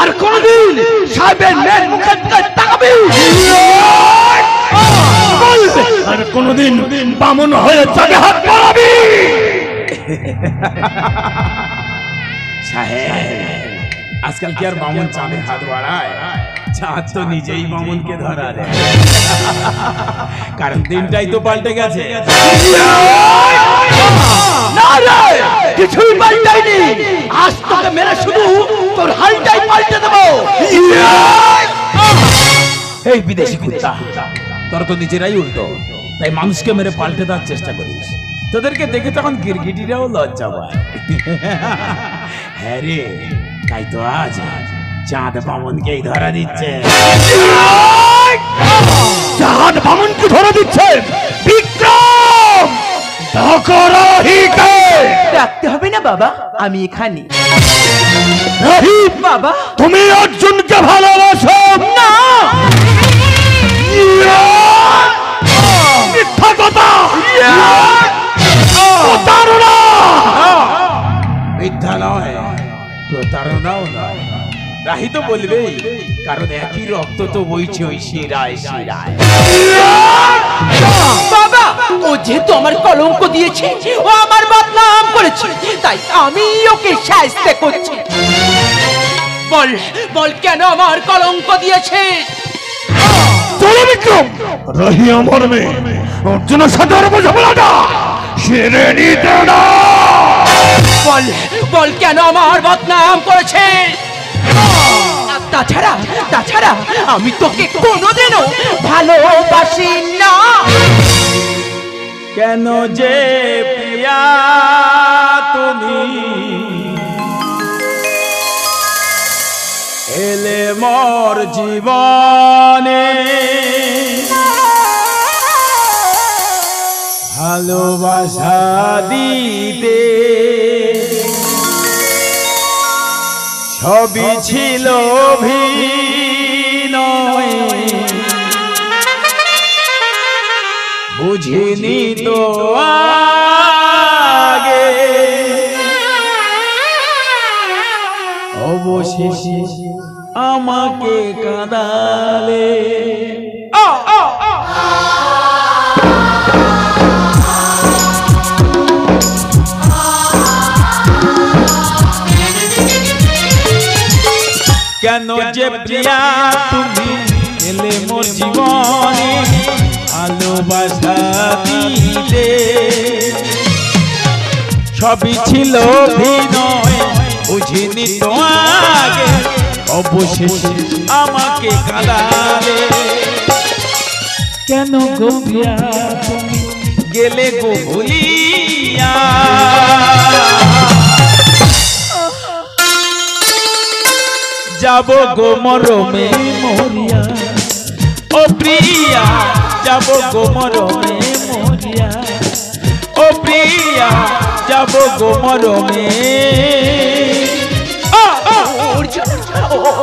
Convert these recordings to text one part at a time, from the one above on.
আর কোনদিন সাহেবের মেয়ের মুখের দিকে তাকাবি আর কোনদিন বামন হয়ে চাঁদে হাত বাড়াবি সাহেব আজকাল কি আর বামন চাঁদে হাত বাড়ায়? চাঁদ তো নিজেই বামনকে ধরা দেয়, কারণ দিনটাই তো পাল্টে গেছে। কিছুই পাল্টাইনি, আজ তোকে মেরে শুধু তোর হালটাই পাল্টে দেবো। এই বিদেশি কুত্তা, তোরা তো নিজেরাই উল্টো, তাই মানুষকে মেরে পাল্টে দেওয়ার চেষ্টা করিস। তোদেরকে দেখে তখন গিরগিটিরাও লজ্জা পায়। হ্যাঁ রে, তাই তো আজ চাঁদ বামনকেই ধরা দিচ্ছে। চাঁদ বামনকে ধরা দিচ্ছে? বিক্রম ডাকতে হবে না বাবা, আমি এখানে। বাবা তুমি অর্জুনকে ভালোবাসো না? মিথ্যা কথা, প্রতারণা। মিথ্যা নয়, প্রতারণাও নয়। রাহি তো বলবেই, কারণ একই রক্ত তো বইছে ওই শিরায় শিরায়। বাবা ও যেহেতু আমার কলঙ্ক দিয়েছে, ও আমার বদনাম করেছে, তাই আমি ওকে শাস্তি করছি। বল বল কেন আমার কলঙ্ক দিয়েছে? চলো বিক্রম, রাহি আমার মেয়ে, অর্জুনের সাথে আর বোঝাপড়াটা সেরে নিতে না। বল বল কেন আমার বদনাম করেছে? তাছাড়া তাছাড়া আমি তোকে কোনোদিনও ভালোবাসি না। কেন যে প্রিয়া তুমি এলে মোর জীবনে, ভালোবাসা দিতে সবই ছিল ভিনয়, বুঝিনি তো আগে, অবশেষে আমাকে কাঁদালে। কেন যে প্রিয়া তুমি এলে মোর জীবনে, ভালোবাসা দিতে সবই ছিল ভিনয়, বুঝিনি তো আগে, অবশেষে আমাকে কাঁদালে। কেন গো প্রিয়া তুমি গেলে গো ভুলিয়া, যাব গো মরমে মরিয়া, ও প্রিয়া যাব গো মরমে মরিয়া, ও প্রিয়া যাব গো মরমে। অর্জুন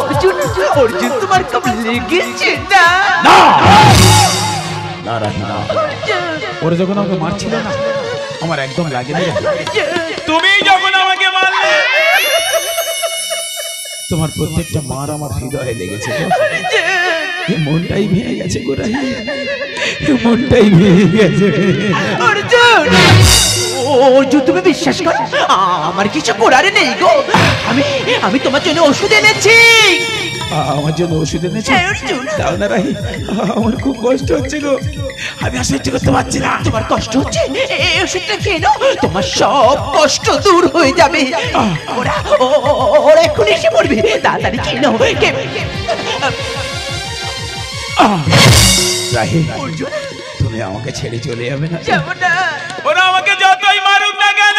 অর্জুন অর্জুন তোমার খুব লেগেছে না? না রাহি না, ওরা যখন আমাকে মারছিল না আমার একদম লাগেনি। তুমি যখন আমাকে মারলে তোমার প্রত্যেকটা মার আমার হৃদয়ে লেগেছে। মনটাই ভেঙে গেছে গো রাহি, মনটাই ভেঙে গেছে। অর্জুন অর্জুন তুমি বিশ্বাস করো, আমার কিছু করার নেই গো। আমি তোমার জন্য ওষুধ এনেছি। আমার জন্য ওষুধ এনেছো? দাও না রাহি, আমার খুব কষ্ট হচ্ছে গো, আমি আর সহ্য করতে পারছি না। তোমার কষ্ট হচ্ছে? এই ওষুধটা খেয়ে নাও, তোমার সব কষ্ট দূর হয়ে যাবে। ওরা এখন এসে পড়বে, তাড়াতাড়ি খেয়ে নাও। রাহি তুমি আমাকে ছেড়ে চলে যাবে না? ওরা আমাকে যতই মারুক না কেন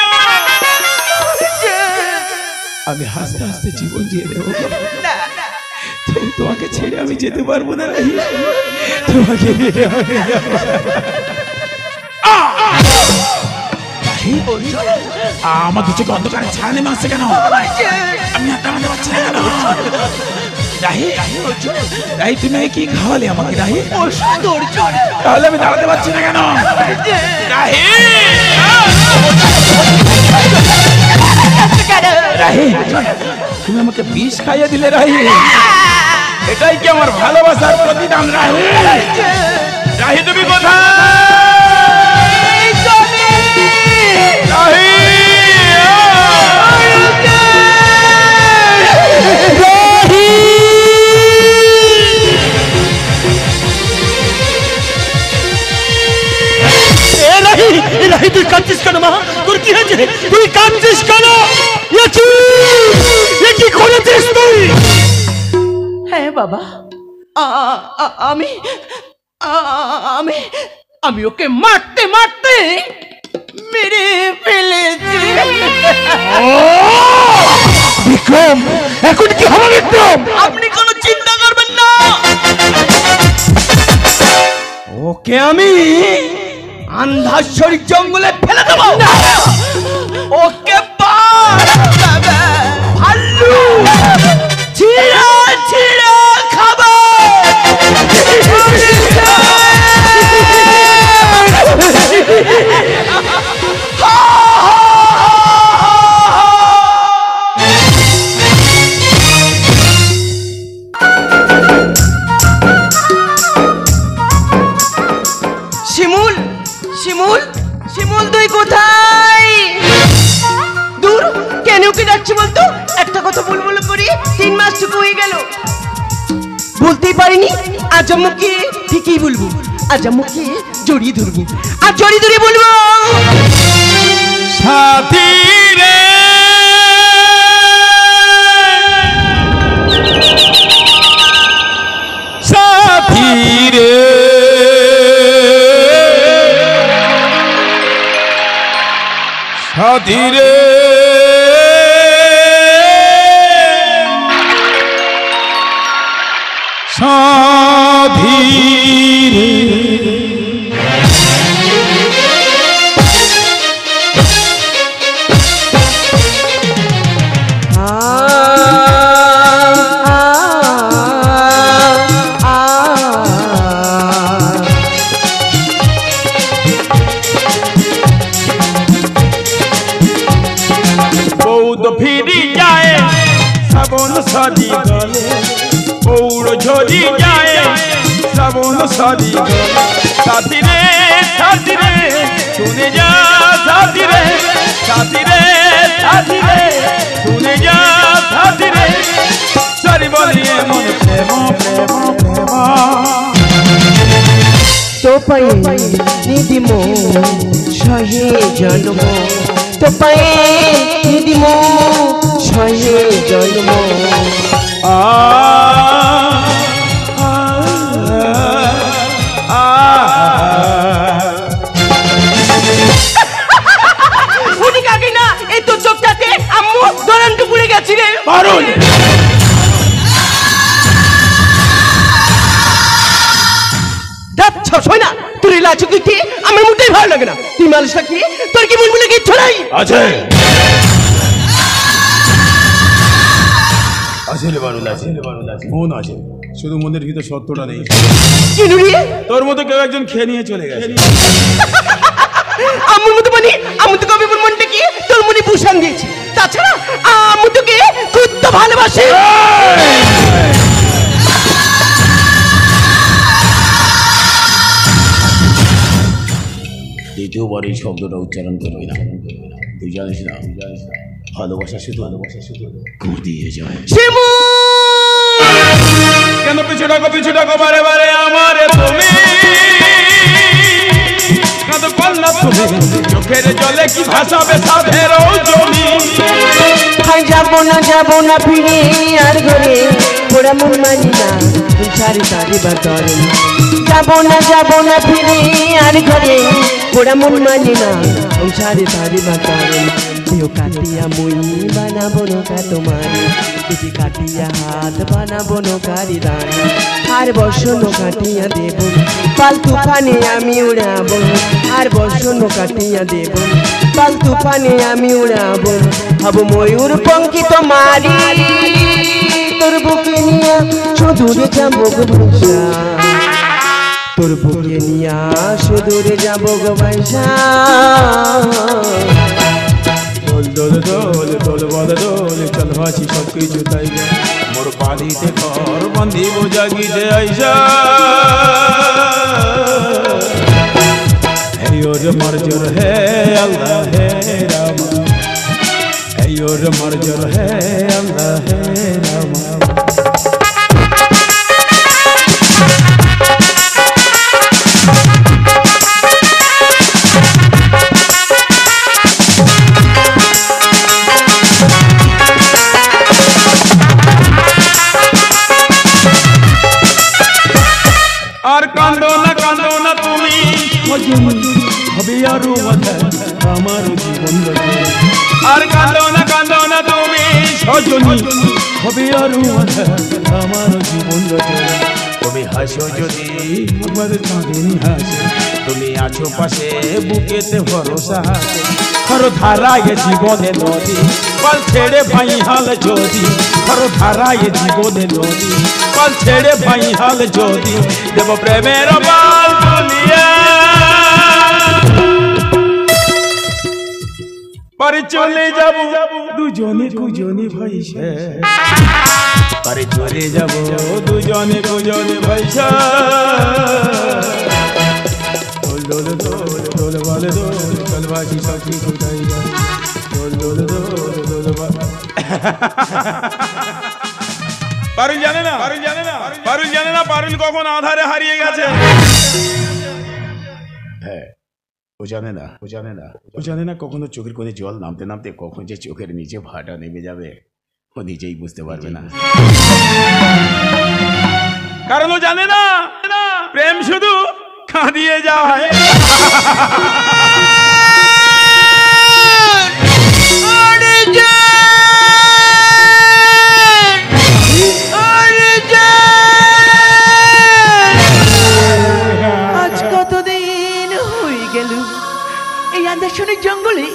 আমি হাসতে হাসতে জীবন দিয়ে দেবো। তোমাকে ছেড়ে আমি যেতে পারবো না রাহি, তোমাকে আমার কিছু অন্ধকারে ছাড়া নেমে আসছে কেন? আমি আর দাঁড়াতে পারছি না কেন? রাহি রাহি তুমি কি খাওয়ালে আমাকে রাহি? তাহলে আমি দাঁড়াতে পারছি না কেন? রাহি রাহি তুমি আমাকে বিষ খাইয়ে দিলে রাহি। এটাই কি আমার ভালোবাসার প্রতিদান রাহি? রাহি তুমি কোথায়? রাহি রাহি তুই কাঁদছিস কেন মা? তোর কি হয়েছে? তুই কাঁদছিস কেন? কি করেছিস তুই? হ্যাঁ বাবা, আমি আমি আমি ওকে মারতে মারতে মেরে ফেলেছি। বিক্রম, এখন কি হবে বিক্রম? আপনি কোনো চিন্তা করবেন না, ওকে আমি আন্ধাশ্বরী জঙ্গলে ফেলে দেবো। ওকে ভাল্লু ছিঁড়া ছিঁড়া খাবো। শিমুল শিমুল শিমুল, তুই কোথায়? দূর কেন ওকে ডাকছি বলতো? একটা কথা বলবো করি 3 মাস টুকু হয়ে গেল, বলতেই পারিনি। আজ মুখে ঠিকই বলবো, আজ মুখে জড়িয়ে ধরবো, আর জড়িয়ে ধরে বলবো সাথী রে সাথী রে সাথী রে সাথী রে। বৌদ্ধ ফিরি যায় শ্রাবণ সাদি গলে, পৌর ঝরি যায় শ্রাবণ সাদি গলে। সাথী রে সাথী রে শুনে যা, সাথী রে সাথী রে সাথী রে শুনে যা, সাথী রে সারি বলিয়ে মন প্রেম প্রেম প্রেম। তোপাই নিদিমো সহে জন্ম, তোপাই নিদিমো সহে জন্ম। উনি কাকে না, এই তো চোখটাতে আম্মু দরান্ত পুড়ে গেছি রে। পারুল না তুই লাচু কি আমার মুখটাই ভালো লাগে না। তুই মানুষটা কি, তোর কি বলবো নাকি ছড়াই আছে আছে রে বারুল, আছে মন আছে, শুধু মনের ভিতরে সত্যটা নেই। কি নুরিয়ে তোর মতো কেউ একজন খেয়ে নিয়ে চলে গেছে। আমার মতো মানে আমি তো কবে মনটা কি তোর মনে ভূষণ দিয়েছি। তাছাড়া আমি তোকে খুব তো ভালোবাসি। দ্বিতীয়বার এই শব্দটা উচ্চারণ করবি না, তুই জানিস না ভালোবাসা শুধু ঘুর দিয়ে যায়। কেন পিছু ডাকো বারে বারে আমার তুমি, কত পাল্লা তুমি চোখের জলে কি ভাসাবে সাধের জমি। যাবো না ফিরে আর ঘরে পোড়া মন মানি না সারি সারি বাতরে। যাবো না ফিরে আর ঘরে পোড়া মন মানি না সারি সারি বাতরে। কেউ কাটিয়া মই বানাবো নৌকা তোমারে, যদি কাটিয়া হাত বানাবো নৌকারি দাঁড়ি। আর বর্ষণ কাটিয়া দেব পাল তুফানে আমি উড়াবো, আর বর্ষণ কাটিয়া দেব পাল তুফানে আমি উড়াবো। হব ময়ূর পঙ্খী তোমারি, তোর বুকে নিয়া সুদূরে যাবো গো ভাইসা, তোর বুকে নিয়া সুদূরে যাবো গো ভাইসা। দোল দোল দোল বল দোল চল ভাসি সব কিছু তাই মোর বাড়িতে ঘর বান্ধিব জাগিতে আইসা ওর মরজর হে আল্লাহ হে রাম ওর মরজর হে আল্লাহ হে রাম আর কান্দো না তুমি হবে আরো আমার জীবন আর কান্দো না তুমি সজনী হবে আরো আমার জীবন তুমি হাসো যদি আমার চাঁদিনী হাসে তুমি আছো পাশে বুকেতে ভরসা খর ধারায় জীবনে নদী পাল ছেড়ে ভাই হাল যদি খর ধারায় জীবনে নদী পাল ছেড়ে ভাই হাল যদি দেব প্রেমের বাল দুনিয়া পারে চলে যাব দুজনে কুজনে ভাইসা পারে চলে যাব দুজনে কুজনে ভাইসা দোল দোল দোল দোল বল দোল চল বাজি সখী কোথায় যা দোল দোল দোল দোল পারুল জানে না পারুল কখন আধারে হারিয়ে গেছে হ্যাঁ ও জানে না কখনো চোখের কোণে জল নামতে নামতে কখন যে চোখের নিচে ভাটা নেমে যাবে ও নিজেই বুঝতে পারবে না কারণ ও জানে না প্রেম শুধু কাঁদিয়ে যায় আজ কতদিন হয়ে গেল এই আন্দাজনের জঙ্গলে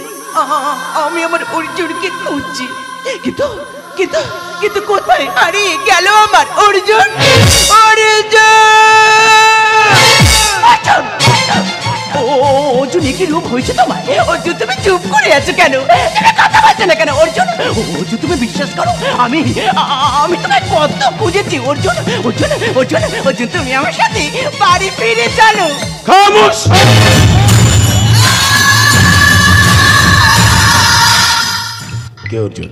আমি আমার অর্জুনকে খুঁজছি কিন্তু কোথায় হারিয়ে গেল আমার অর্জুন অর্জুন কি রূপ হয়েছে তোমার অর্জুন তুমি চুপ করে আছো কেন তুমি কথা বলছো না কেন অর্জুন তুমি বিশ্বাস করো আমি তোমায় কত খুঁজেছি অর্জুন তুমি আমার সাথে বাড়ি ফিরে চলো খামোশ কে অর্জুন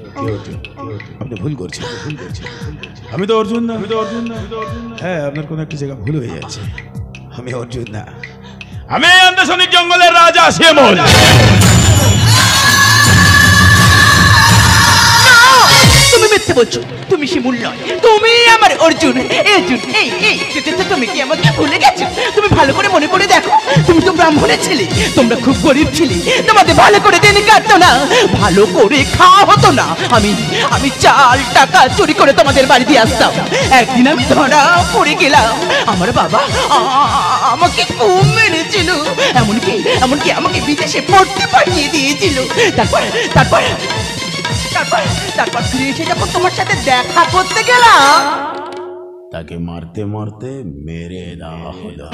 আপনি ভুল করছেন আমি তো অর্জুন না হ্যাঁ আপনার কোনো একটা জায়গা ভুল হয়ে যাচ্ছে আমি অর্জুন না আমি আন্দাসনিক জঙ্গলের রাজা শিমুল তুমি মিথ্যে বলছো তুমি শিমুল নয় তুমি আমার অর্জুন এই তুমি কি আমাকে ভুলে গেছো তুমি ভালো করে মনে করে দেখো তুমি তো ব্রাহ্মণের ছেলে তোমরা খুব গরিব ছিলে তোমাদের ভালো করে দিন কাটতো না ভালো করে খাওয়া হতো না আমি চাল টাকা চুরি করে তোমাদের বাড়ি দিয়ে আসতাম একদিন আমি ধরা পড়ে গেলাম আমার বাবা আমাকে খুব মেরেছিল এমনকি আমাকে বিদেশে পড়তে পাঠিয়ে দিয়েছিল তারপর ফিরে এসে যখন তোমার সাথে দেখা করতে গেলাম তাকে মারতে মেরে দেওয়া হলো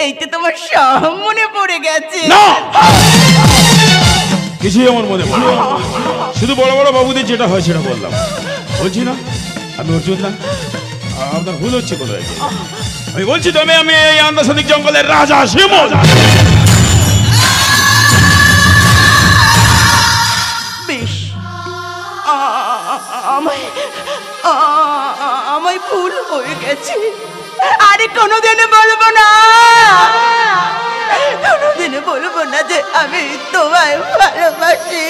এই তো তোমার সব মনে পড়ে গেছে কিছুই আমার মনে পড়ে শুধু বড় বড় বাবুদের যেটা হয় সেটা বললাম বলছি না আমি অর্জুন না আপনার ভুল হচ্ছে কোথায় আমি বলছি তো আমি এই আন্দাসনিক জঙ্গলের রাজা শিমুল আমায় ভুল হয়ে গেছে আরে কোনোদিন বলবো না যে আমি তোমায় ভালোবাসি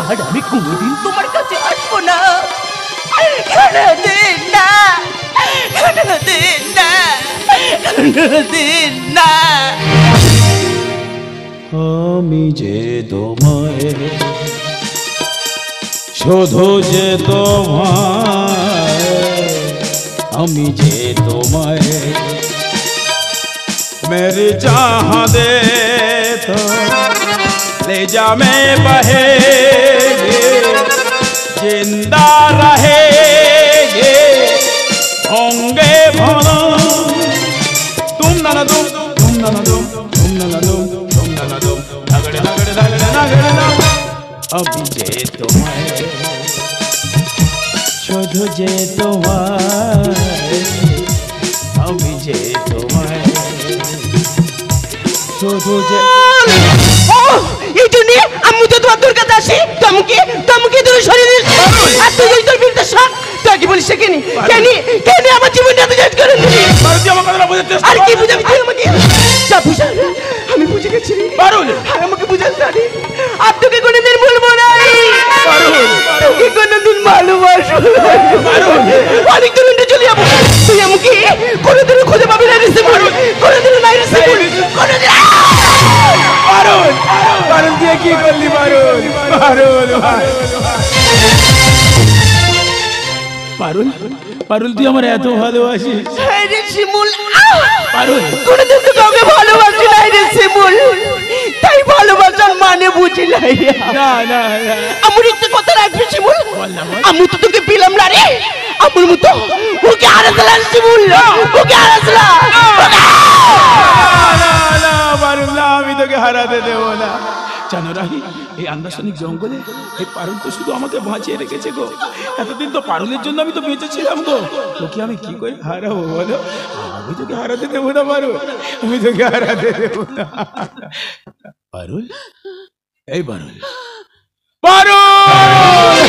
আর আমি কোনোদিন তোমার কাছে আসবো না কোনোদিন না আমি যে তোমায় শুধু যে তোমায় আমি যে তোমায় मेरी चाह दे तो ले जा मैं बहेगे जिंदा रहेगे होंगे भला तुम ना तुम ना तुम तुम ना तुम तुम ना तुम যে তোমায়, শুধু যে তোমায়, আমি যে তোমায়, শুধু যে এই জন্য আমি তো তোমার তোর কাছে আসি, তোমাকে তোর শরীরে আর তুই ওই তোর বিরুদ্ধে শখ তুই কি বলিস কেনি কেনি আমার জীবনটা তো শেষ করে দিলি। তুই আমার কথা বোঝাতে আর কি বুঝাবি তুই আমাকে? যা বুঝা, আমি বুঝে গেছি পারুল। আর আমাকে বুঝাস না রে। আর তোকে কোনোদিন ভুলবো না তোকে কোনোদিন ভালোবাসবো অনেক দূর চলে যাবো। তুই আমাকে কোনোদিন খুঁজে পাবি না রে সিমুল, কোনোদিন নাই রে সিমুল, কোনোদিন। পারুল, পারুল তুই কি করলি? পারুল, পারুল, পারুল, পারুল তুই আমার এত ভালোবাসিস? হ্যাঁ রে শিমুল, পারুল কোনোদিন তো কাউকে ভালোবাসি নাই রে শিমুল, তাই ভালোবাসার মানে বুঝি নাই। না না না, আমার একটা কথা রাখবি শিমুল, আমি তো তোকে পেলাম না রে, আমার মতো ওকে হারাতলাম শিমুল, ওকে হারাতলাম। পারুল না, আমি তোকে হারাতে দেবো না। জানো রাহি, এই আন্দাসনিক জঙ্গলে এই পারুল তো শুধু আমাকে বাঁচিয়ে রেখেছে গো। এতদিন তো পারুলের জন্য আমি তো বেঁচেছিলাম গো। তোকে আমি কি করে হারাবো বলো? আমি তোকে হারাতে দেবো না পারুল, আমি তোকে হারাতে দেবো না। পারুল, এই পারুল, পারুল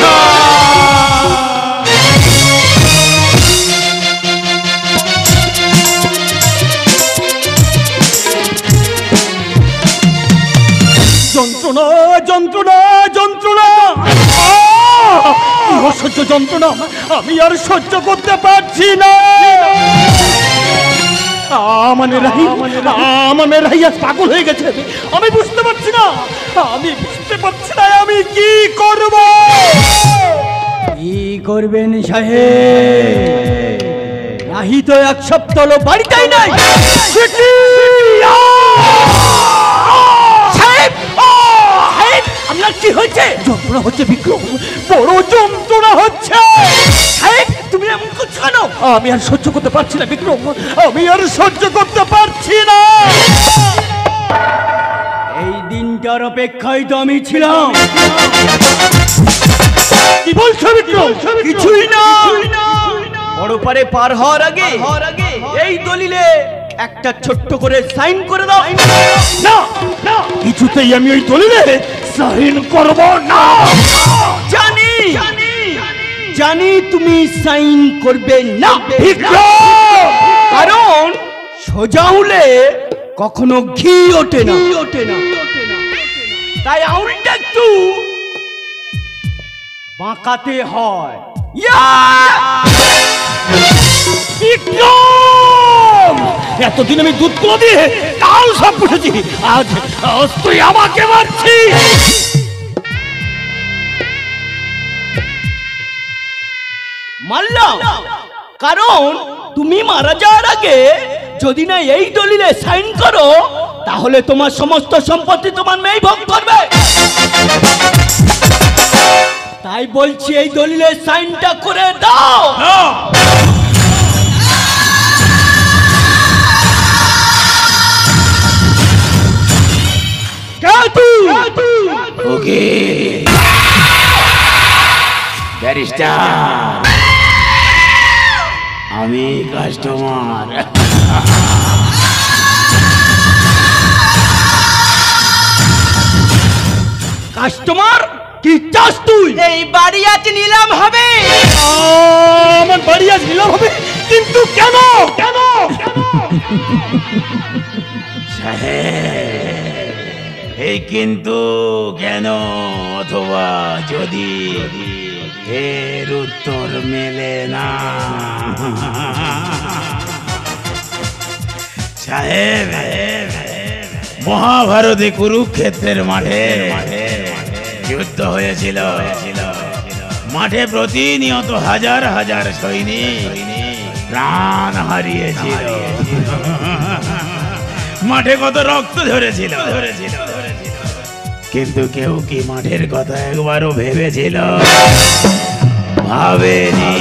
যন্ত্রণা যন্ত্রণা যন্ত্রণা, অসহ্য যন্ত্রণা, আমি আর সহ্য করতে পারছি না। মানে রাহি আজ পাগল হয়ে গেছে, আমি বুঝতে পারছি না, আমি কি করব। কি করবেন সাহেব? রাহি তো এক সপ্তাহ হলো বাড়িতেই নাই। আপনার কি হয়েছে? যন্ত্রণা হচ্ছে বিক্রম, বড় যন্ত্রণা হচ্ছে। সাহেব তুমি এমন করছো কেন? আমি আর সহ্য করতে পারছি না বিক্রম, আমি আর সহ্য করতে পারছি না। এই দিনটার অপেক্ষায় তো আমি ছিলাম। কি বলছো বিক্রম? কিছুই না, বড় পারে পার হওয়ার আগে এই দলিলে একটা ছোট্ট করে সাইন করে দাও। না না, কিছুতেই আমি ওই দলিলে সাইন করব না। জানি তুমি সাইন করবে না বিক্রম, কারণ সোজা হলে কখনো ঘি ওঠে না, তাই আঙুলটা একটু বাঁকাতে হয়। বিক্রম, এতদিন আমি দুধ কুলো দিয়ে কাল সব পুষেছি, আজ তুই আমাকে মারছিস। মারলাম কারণ তুমি মারা যাওয়ার আগে যদি না এই দলিলে সাইন করো, তাহলে তোমার সমস্ত সম্পত্তি তোমার মেয়ে ভোগ করবে। তাই বলছি এই দলিলে সাইনটা করে দাও। ওকে ব্যারিস্টার, আমি কাস্টমার। কাস্টমার কি চাস তুই? এই বাড়ি আজ নিলাম হবে। আমার বাড়ি আজ নিলাম হবে, কিন্তু কেন? এই কিন্তু কেন অথবা যদি এর উত্তর মেলে না সাহেব, মহাভারতে কুরুক্ষেত্রের মাঠে যুদ্ধ হয়েছিল। মাঠে প্রতিনিয়ত হাজার হাজার সৈনিক প্রাণ হারিয়েছিল। মাঠে কত রক্ত ঝরেছিল, কিন্তু কেউ কি মাঠের কথা একবারও ভেবেছিল? ভাবেনি।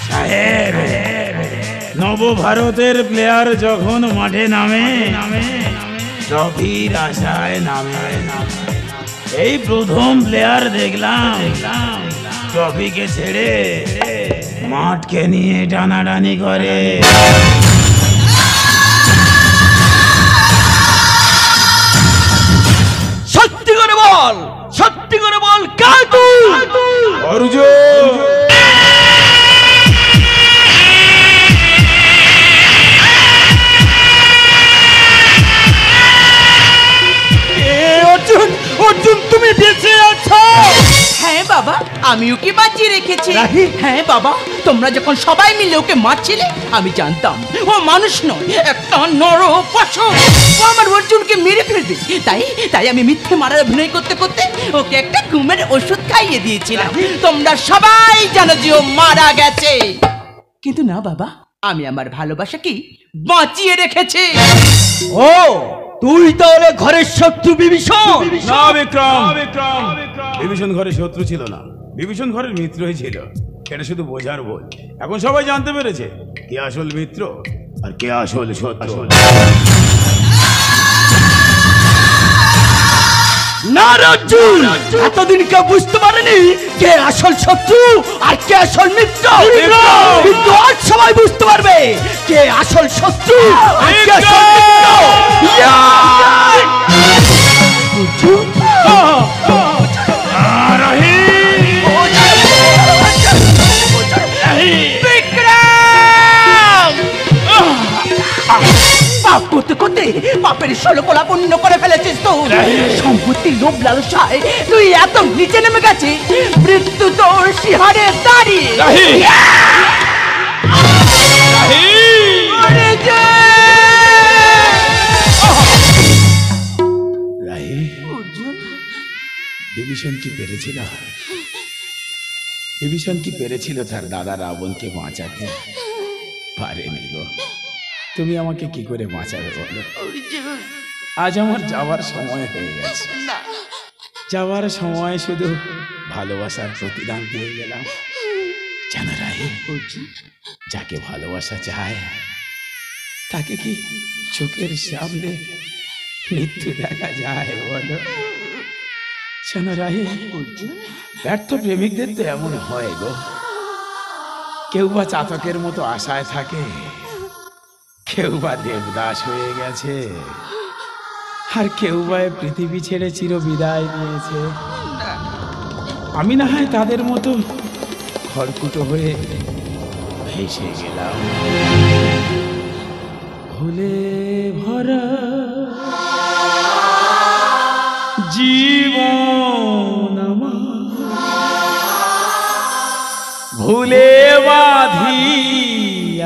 সাহেব, নবভারতের প্লেয়ার যখন মাঠে নামে ট্রফির আশায় নামে এই প্রথম প্লেয়ার দেখলাম ট্রফিকে ছেড়ে মাঠকে নিয়ে টানাটানি করে। সত্যি করে বল, সত্যি করে বল, কার তুই? অর্জুন। অর্জুন, অর্জুন তুমি বেঁচে আছো? হ্যাঁ বাবা, আমি ওকে বাঁচিয়ে রেখেছি। রাহি? হ্যাঁ বাবা, তোমরা যখন সবাই মিলে ওকে মারছিলে আমি জানতাম ও মানুষ নয়, একটা নর পশু। ও আমার অর্জুনকে মেরে ফেলবে। তাই তাই আমি মিথ্যে মারার অভিনয় করতে করতে ওকে একটা ঘুমের ওষুধ খাইয়ে দিয়েছিলাম। তোমরা সবাই জানো যে ও মারা গেছে, কিন্তু না বাবা, আমি আমার ভালোবাসাকে বাঁচিয়ে রেখেছি। ও তুই তাহলে ঘরের শত্রু বিভীষণ? না বিক্রম, বিভীষণ ঘরের শত্রু ছিল না, বিভীষণ ঘরের মিত্রই ছিল। এটা শুধু বোঝার বই। এখন সবাই জানতে পেরেছে কে আসল মিত্র আর কে আসল শত্রু। না অর্জুন, এতদিন কেউ বুঝতে পারেনি কে আসল শত্রু আর কে আসল মিত্র, কিন্তু আজ সবাই বুঝতে পারবে কে আসল শত্রু আর কে আসল মিত্র। পাপ করতে করতে পাপের ষোলকলা পূর্ণ করে ফেলেছিস তো। সম্পত্তি লোভ লালসায় তুই এত নিচে নেমে গেছিস, মৃত্যু তোর শিহারে দাঁড়িয়ে। বিভীষণ কি পেরেছিল? বিভীষণ কি পেরেছিল তার দাদা রাবণকে বাঁচাতে? পারেনি গো। তুমি আমাকে কি করে বাঁচাবে বলো? আজ আমার যাওয়ার সময় হয়ে গেছে। যাওয়ার সময় শুধু ভালোবাসার প্রতিদান দিয়ে গেলাম। জানো রাই, যাকে ভালোবাসা চায় তাকে কি চোখের সামনে মৃত্যু দেখা যায় বলো? জানো রাই, ব্যর্থ প্রেমিকদের তো এমন হয় গো। কেউ বা চাতকের মতো আশায় থাকে, কেউ বা দেবদাস হয়ে গেছে, আর কেউ বা পৃথিবী ছেড়ে চির বিদায় নিয়েছে। আমি না হয় তাদের মতো খড়কুটো হয়ে ভেসে গেলাম। ভুলে ভরা জীবন আমার, ভুলে বাঁধি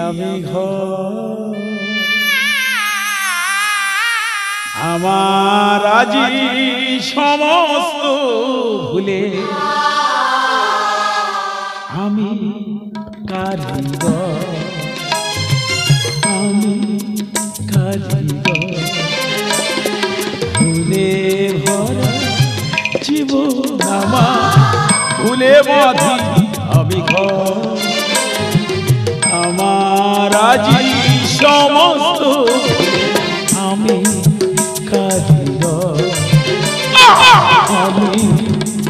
আমি ঘর, আমার আজি সমস্ত ভুলে আমি কারিগর, আমি কারিগর। ভুলে ভরা জীবন আমার, ভুলে বাঁধি আমি ঘর, আমার আজি সমস্ত আমি কারিগর, আমি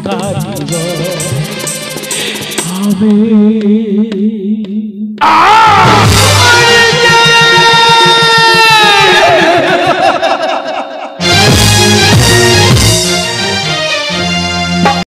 কারিগর, আমি